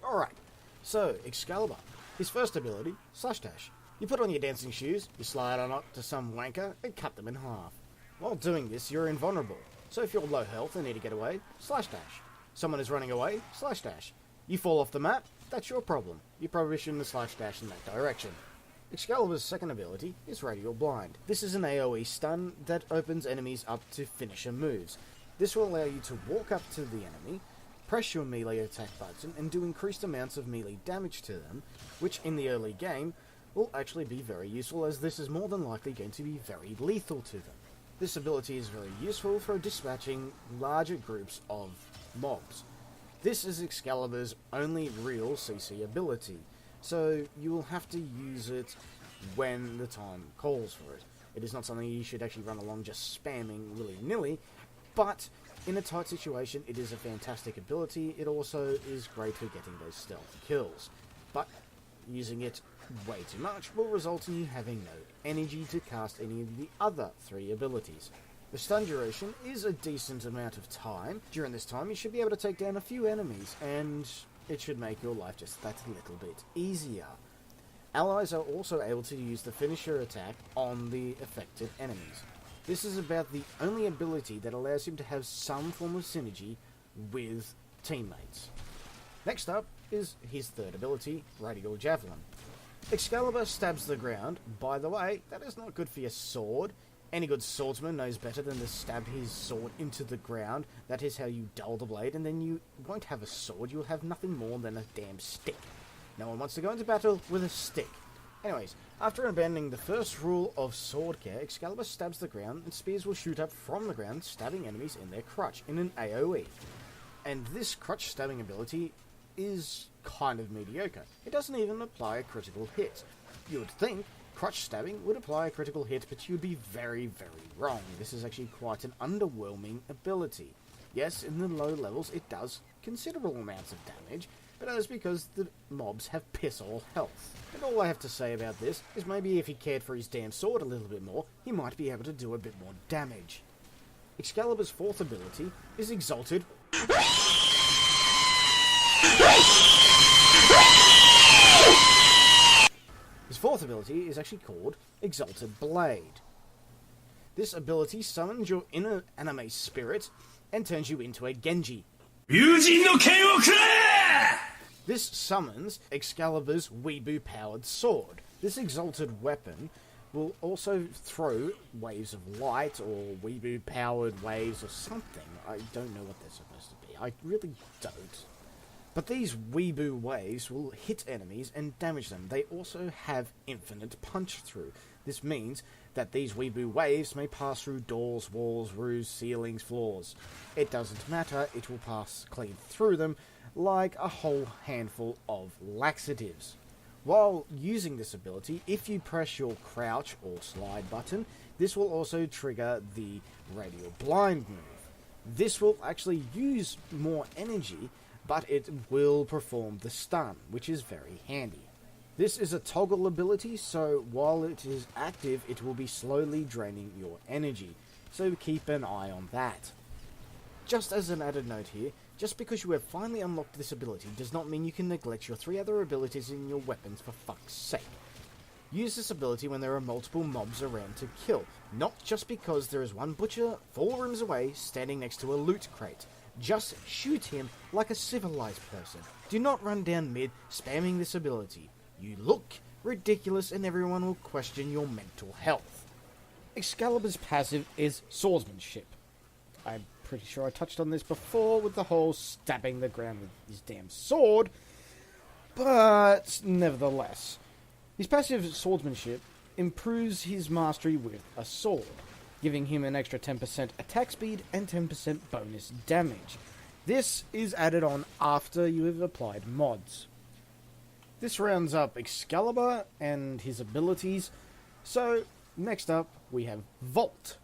Alright, so Excalibur. His first ability, Slash Dash. You put on your dancing shoes, you slide on up to some wanker, and cut them in half. While doing this, you're invulnerable. So if you're low health and need to get away, Slash Dash. Someone is running away, Slash Dash. You fall off the map, that's your problem. You probably shouldn't have Slash Dash in that direction. Excalibur's second ability is Radial Blind. This is an AoE stun that opens enemies up to finisher moves. This will allow you to walk up to the enemy, press your melee attack button, and do increased amounts of melee damage to them, which in the early game will actually be very useful, as this is more than likely going to be very lethal to them. This ability is very useful for dispatching larger groups of mobs. This is Excalibur's only real CC ability, so you will have to use it when the time calls for it. It is not something you should actually run along just spamming willy-nilly, but in a tight situation it is a fantastic ability. It also is great for getting those stealth kills, but using it way too much will result in you having no energy to cast any of the other three abilities. The stun duration is a decent amount of time. During this time you should be able to take down a few enemies, and it should make your life just that little bit easier. Allies are also able to use the finisher attack on the affected enemies. This is about the only ability that allows him to have some form of synergy with teammates. Next up is his third ability, Radial Javelin. Excalibur stabs the ground. By the way, that is not good for your sword. Any good swordsman knows better than to stab his sword into the ground. That is how you dull the blade, and then you won't have a sword, you'll have nothing more than a damn stick. No one wants to go into battle with a stick. Anyways, after abandoning the first rule of sword care, Excalibur stabs the ground, and spears will shoot up from the ground, stabbing enemies in their crutch in an AoE. And this crutch stabbing ability is kind of mediocre. It doesn't even apply a critical hit. You would think crutch stabbing would apply a critical hit, but you'd be very, very wrong. This is actually quite an underwhelming ability. Yes, in the low levels it does considerable amounts of damage, but that is because the mobs have piss-all health. And all I have to say about this is maybe if he cared for his damn sword a little bit more, he might be able to do a bit more damage. Excalibur's fourth ability is Exalted. His fourth ability is actually called Exalted Blade. This ability summons your inner anime spirit and turns you into a Genji. This summons Excalibur's Weebu-powered sword. This exalted weapon will also throw waves of light or Weebu-powered waves or something. I don't know what they're supposed to be. I really don't. But these Weebu waves will hit enemies and damage them. They also have infinite punch-through. This means that these Weebu waves may pass through doors, walls, roofs, ceilings, floors. It doesn't matter, it will pass clean through them like a whole handful of laxatives. While using this ability, if you press your crouch or slide button, this will also trigger the Radial Blind move. This will actually use more energy, but it will perform the stun, which is very handy. This is a toggle ability, so while it is active, it will be slowly draining your energy, so keep an eye on that. Just as an added note here, just because you have finally unlocked this ability does not mean you can neglect your three other abilities in your weapons for fuck's sake. Use this ability when there are multiple mobs around to kill, not just because there is one butcher 4 rooms away standing next to a loot crate. Just shoot him like a civilized person. Do not run down mid spamming this ability. You look ridiculous and everyone will question your mental health. Excalibur's passive is Swordsmanship. I'm pretty sure I touched on this before with the whole stabbing the ground with his damn sword, but nevertheless. His passive Swordsmanship improves his mastery with a sword, giving him an extra 10% attack speed and 10% bonus damage. This is added on after you have applied mods. This rounds up Excalibur and his abilities, so next up we have Vault.